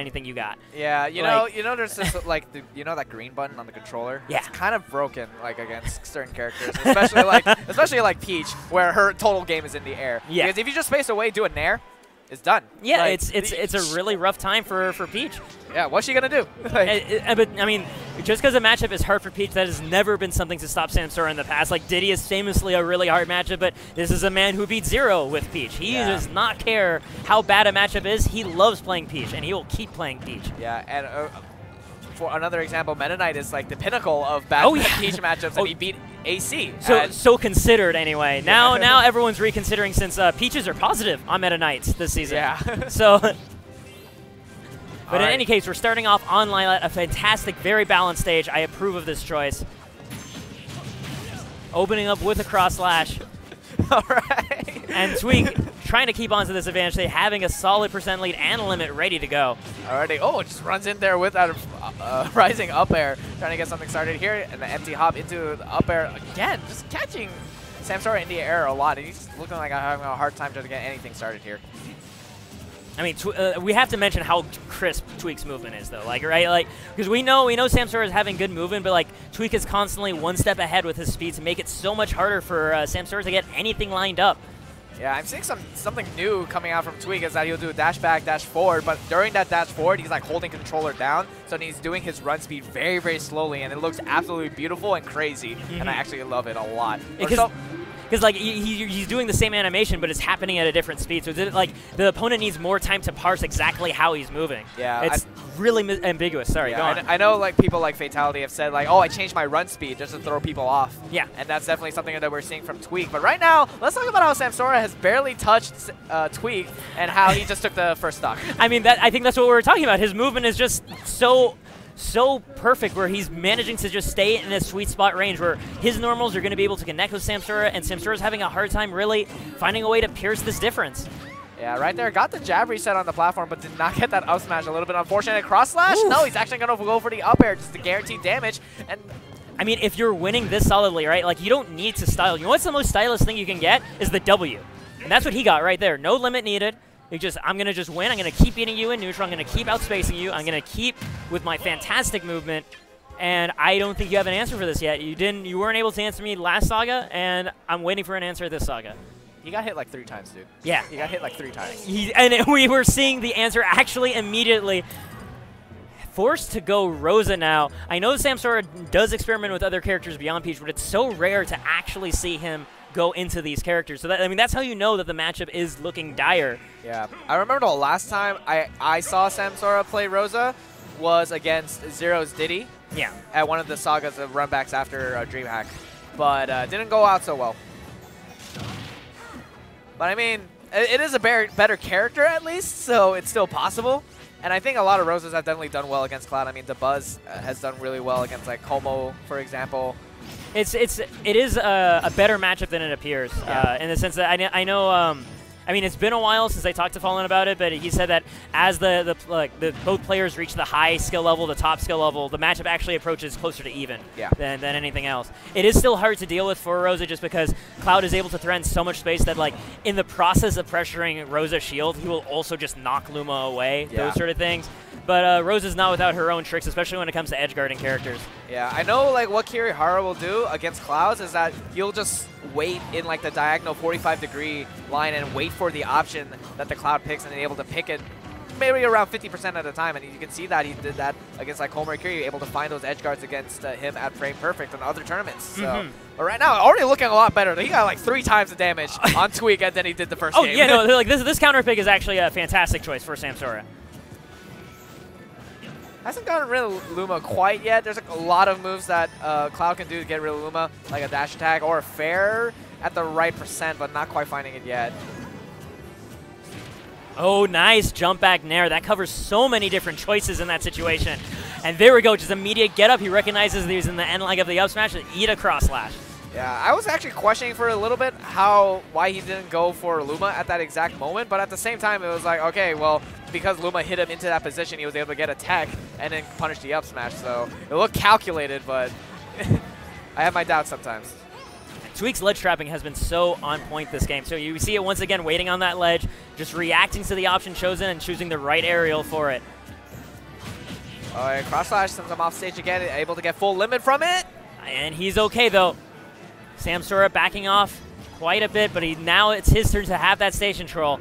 anything you got. Yeah, you know, there's this like, you know that green button on the controller? Yeah. It's kind of broken, like against certain characters, especially like Peach, where her total game is in the air. Yeah. Because if you just space away, do a nair, it's done. Yeah, like, it's a really rough time for Peach. Yeah, what's she gonna do? But I mean, just because a matchup is hard for Peach, that has never been something to stop Samsora in the past. Like Diddy is famously a really hard matchup, but this is a man who beat Zero with Peach. He does not care how bad a matchup is. He loves playing Peach, and he will keep playing Peach. Yeah, and for another example, Meta Knight is like the pinnacle of bad Peach matchups, and he beat AC. So considered anyway. Now everyone's reconsidering since Peaches are positive on Meta Knights this season. Yeah. So. But in any case, we're starting off on Lilat, a fantastic, very balanced stage. I approve of this choice. Opening up with a cross slash. All right. And Tweek trying to keep on to this advantage. They having a solid percent lead and a limit ready to go. Alrighty. Oh, it just runs in there with that rising up air, trying to get something started here, and the empty hop into the up air again, just catching Samsara in the air a lot. And he's looking like I'm having a hard time trying to get anything started here. I mean, we have to mention how crisp Tweek's movement is, though. Like, right? Like, because we know Samsara is having good movement, but like Tweek is constantly one step ahead with his speed to make it so much harder for Samsara to get anything lined up. Yeah, I'm seeing something new coming out from Tweek is that he'll do a dash back, dash forward, but during that dash forward, he's like holding controller down, so he's doing his run speed very, very slowly, and it looks absolutely beautiful and crazy, and I actually love it a lot. Because like he's doing the same animation, but it's happening at a different speed. So like the opponent needs more time to parse exactly how he's moving. Yeah, it's really ambiguous. Sorry, go on. I know like people like Fatality have said like, oh, I changed my run speed just to throw people off. Yeah, and that's definitely something that we're seeing from Tweek. But right now, let's talk about how Samsora has barely touched Tweek and how he just took the first stock. I mean, I think that's what we were talking about. His movement is just so perfect, where he's managing to just stay in a sweet spot range where his normals are going to be able to connect with Samsara, and Samsara's having a hard time really finding a way to pierce this difference. Yeah, right there. Got the jab reset on the platform, but did not get that up smash. A little bit unfortunate. Cross slash? Oof. No, he's actually going to go for the up air just to guarantee damage. And I mean, if you're winning this solidly, right, like you don't need to style. You know what's the most stylish thing you can get is the W. And that's what he got right there. No limit needed. I'm going to just win. I'm going to keep beating you in neutral. I'm going to keep outspacing you. I'm going to keep with my fantastic movement. And I don't think you have an answer for this yet. You weren't able to answer me last Saga, and I'm waiting for an answer this Saga. He got hit like 3 times, dude. Yeah. He got hit like 3 times. And we were seeing the answer actually immediately. Forced to go Rosa now. I know Samsora does experiment with other characters beyond Peach, but it's so rare to actually see him go into these characters. So that's how you know that the matchup is looking dire. Yeah. I remember the last time I saw Samsora play Rosa was against Zero's Diddy. Yeah. At one of the Sagas of runbacks after DreamHack. But didn't go out so well. But I mean, it is a better character at least, so it's still possible. And I think a lot of Rosas have definitely done well against Cloud. I mean, the Buzz has done really well against like Como, for example. It is a better matchup than it appears, in the sense that I know. I mean, it's been a while since I talked to Fallen about it, but he said that as both players reach the high skill level, the top skill level, the matchup actually approaches closer to even than anything else. It is still hard to deal with for Rosa just because Cloud is able to threaten so much space that, like, in the process of pressuring Rosa's shield, he will also just knock Luma away, those sort of things. But Rosa's not without her own tricks, especially when it comes to edge guarding characters. Yeah, I know like what Kirihara will do against Clouds is that he'll just wait in like the diagonal 45-degree line and wait for the option that the Cloud picks and then able to pick it maybe around 50% at a time. And you can see that he did that against like Homer Kiryu, able to find those edge guards against him at frame perfect on other tournaments. So, but right now, already looking a lot better. He got like 3 times the damage on Tweek than he did the first game. Oh yeah, no, like this counterpick is actually a fantastic choice for Samsora. Hasn't gotten rid of Luma quite yet. There's like a lot of moves that Cloud can do to get rid of Luma, like a dash attack or a fair at the right percent, but not quite finding it yet. Oh, nice jump back nair. That covers so many different choices in that situation. And there we go, just immediate get up. He recognizes that he's in the end leg of the up smash and eat a cross slash. Yeah, I was actually questioning for a little bit why he didn't go for Luma at that exact moment, but at the same time, it was like, okay, well, because Luma hit him into that position, he was able to get a tech and then punish the up smash. So it looked calculated, but I have my doubts sometimes. Tweek's ledge trapping has been so on point this game. So you see it once again waiting on that ledge, just reacting to the option chosen and choosing the right aerial for it. All right, cross slash sends him off stage again, able to get full limit from it. And he's okay, though. Samsora backing off quite a bit, but now it's his turn to have that stage control.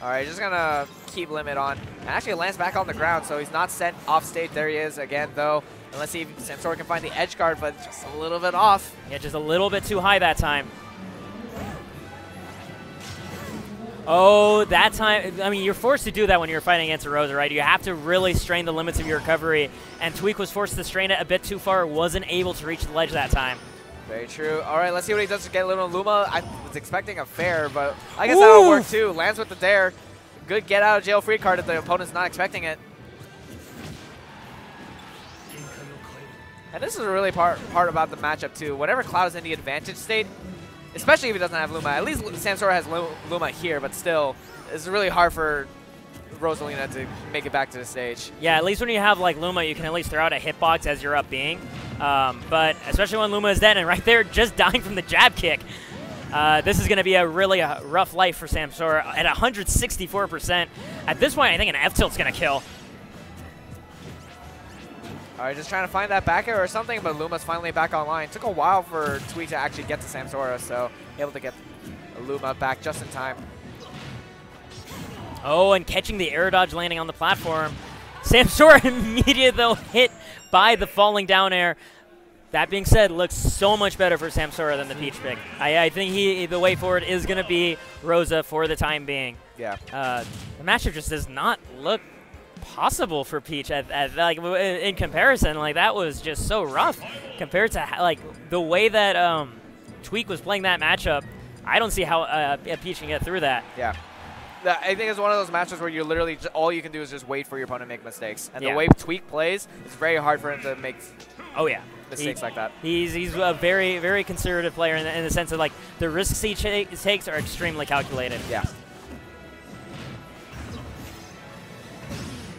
All right, just going to keep limit on. And actually lands back on the ground, so he's not sent off stage. There he is again, though. And let's see if Samsora can find the edge guard, but just a little bit off. Yeah, just a little bit too high that time. Oh, that time, I mean, you're forced to do that when you're fighting against a Rosa, right? You have to really strain the limits of your recovery, and Tweek was forced to strain it a bit too far, wasn't able to reach the ledge that time. Very true. All right, let's see what he does to get a little Luma. I was expecting a fair, but I guess that'll work too. Lands with the dare. Good get out of jail free card if the opponent's not expecting it. And this is a really part about the matchup too. Whenever Cloud is in the advantage state, especially if he doesn't have Luma, at least Samsora has Luma here, but still, it's really hard for Rosalina to make it back to the stage. Yeah, at least when you have like Luma, you can at least throw out a hitbox as you're up being. But especially when Luma is dead, and right there, just dying from the jab kick. This is going to be a really rough life for Samsora at 164%. At this point, I think an F-tilt's going to kill. All right, just trying to find that back air or something, but Luma's finally back online. Took a while for Tweek to actually get to Samsora, so able to get Luma back just in time. Oh, and catching the air dodge landing on the platform. Samsora immediately, though, hit by the falling down air. That being said, looks so much better for Samsora than the Peach pick. I think the way forward is going to be Rosa for the time being. Yeah. The matchup just does not look possible for Peach like in comparison. Like, that was just so rough compared to like the way that Tweek was playing that matchup. I don't see how Peach can get through that. Yeah. I think it's one of those matches where you literally all you can do is just wait for your opponent to make mistakes. And the way Tweek plays, it's very hard for him to make mistakes like that. He's a very, very conservative player in the sense of like the risks he takes are extremely calculated. Yeah.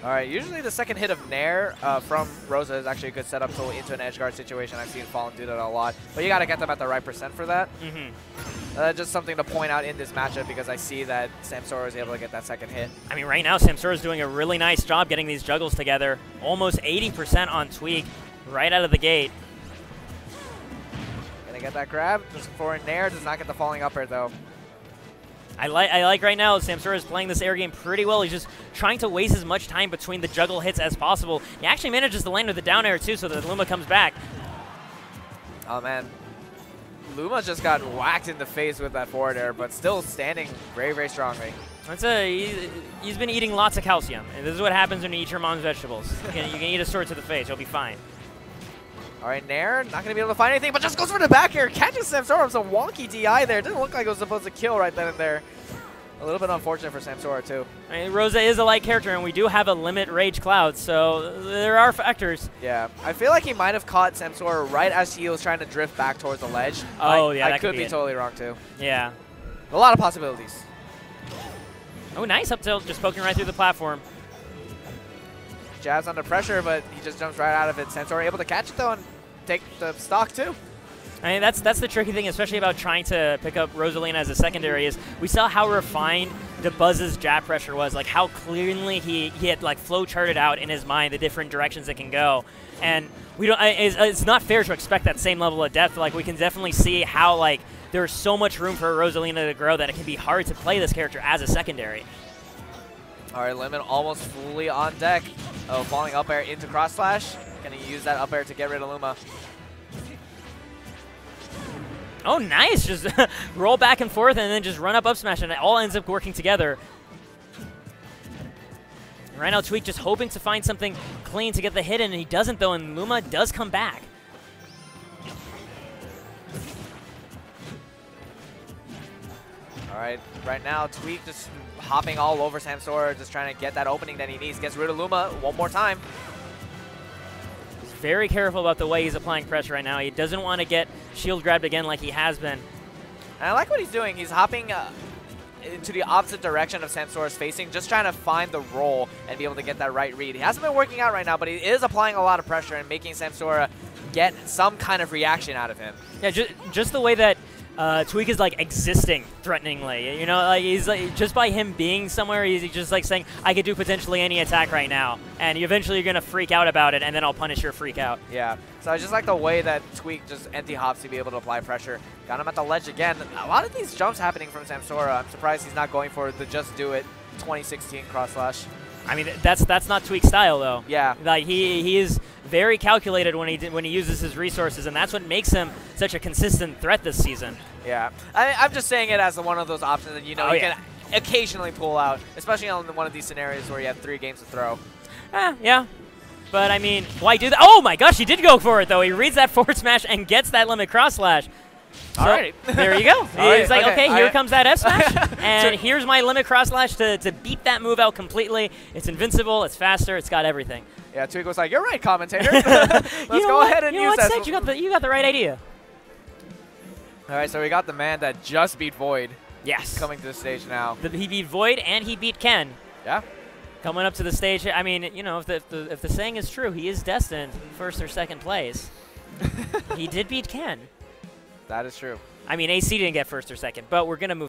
All right, usually the second hit of Nair from Rosa is actually a good setup to into an edge guard situation. I've seen Fallen do that a lot, but you got to get them at the right percent for that. Just something to point out in this matchup because I see that Samsora is able to get that second hit. I mean, right now Samsora is doing a really nice job getting these juggles together. Almost 80% on Tweek right out of the gate. Gonna get that grab just for Nair. Does not get the falling up air though. I like right now Samsora is playing this air game pretty well. He's just trying to waste as much time between the juggle hits as possible. He actually manages to land with the down air too, so that Luma comes back. Oh man, Luma just got whacked in the face with that forward air, but still standing very, very strongly. He's been eating lots of calcium, and this is what happens when you eat your mom's vegetables. You can eat a sword to the face, you'll be fine. All right, Nair, not going to be able to find anything, but just goes for the back air. Catches Samsora with some wonky DI there. Didn't look like it was supposed to kill right then and there. A little bit unfortunate for Samsora, too. I mean, Rosa is a light character, and we do have a limit Rage Cloud, so there are factors. Yeah, I feel like he might have caught Samsora right as he was trying to drift back towards the ledge. Oh, yeah, I could be totally wrong, too. Yeah. A lot of possibilities. Oh, nice up tilt, just poking right through the platform. Jabs under pressure, but he just jumps right out of it. Samsora able to catch it, though, and take the stock, too. I mean, that's the tricky thing, especially about trying to pick up Rosalina as a secondary, is we saw how refined the Buzz's jab pressure was, like how cleanly he had like flow charted out in his mind the different directions it can go. And we don't. It's not fair to expect that same level of depth. Like, we can definitely see how like there's so much room for Rosalina to grow that it can be hard to play this character as a secondary. All right, Lemon almost fully on deck. Oh, falling up air into cross slash. Can he use that up air to get rid of Luma? Oh, nice. Just roll back and forth and then just run up smash, and it all ends up working together. Right now, Tweek just hoping to find something clean to get the hit in, and he doesn't, though, and Luma does come back. All right, right now, Tweek just hopping all over Samsora, just trying to get that opening that he needs. Gets rid of Luma one more time. He's very careful about the way he's applying pressure right now. He doesn't want to get shield grabbed again like he has been. And I like what he's doing. He's hopping into the opposite direction of Samsora's facing, just trying to find the roll and be able to get that right read. He hasn't been working out right now, but he is applying a lot of pressure and making Samsora get some kind of reaction out of him. Yeah, just the way that Tweek is like existing threateningly. You know, like he's like just by him being somewhere, he's just like saying, I could do potentially any attack right now, and eventually you're gonna freak out about it, and then I'll punish your freak out. Yeah. So I just like the way that Tweek just empty hops to be able to apply pressure. Got him at the ledge again. A lot of these jumps happening from Samsora. I'm surprised he's not going for the just do it 2016 cross slash. I mean, that's not Tweek's style though. Yeah. Like he is very calculated when he uses his resources, and that's what makes him such a consistent threat this season. Yeah. I'm just saying it as one of those options that you can occasionally pull out, especially on one of these scenarios where you have 3 games to throw. Yeah. But I mean, why do that? Oh my gosh, he did go for it though. He reads that forward smash and gets that limit cross slash. So, all right. There you go. He's like, okay, here comes that F smash, and So here's my limit cross slash to beat that move out completely. It's invincible, it's faster, it's got everything. Yeah, Tweek was like, you're right, commentator. Let's go ahead and use that. You got the right idea. All right, so we got the man that just beat Void. Yes. Coming to the stage now. He beat Void and he beat Ken. Yeah. Coming up to the stage. I mean, you know, if the saying is true, he is destined first or second place. He did beat Ken. That is true. I mean, AC didn't get first or second, but we're going to move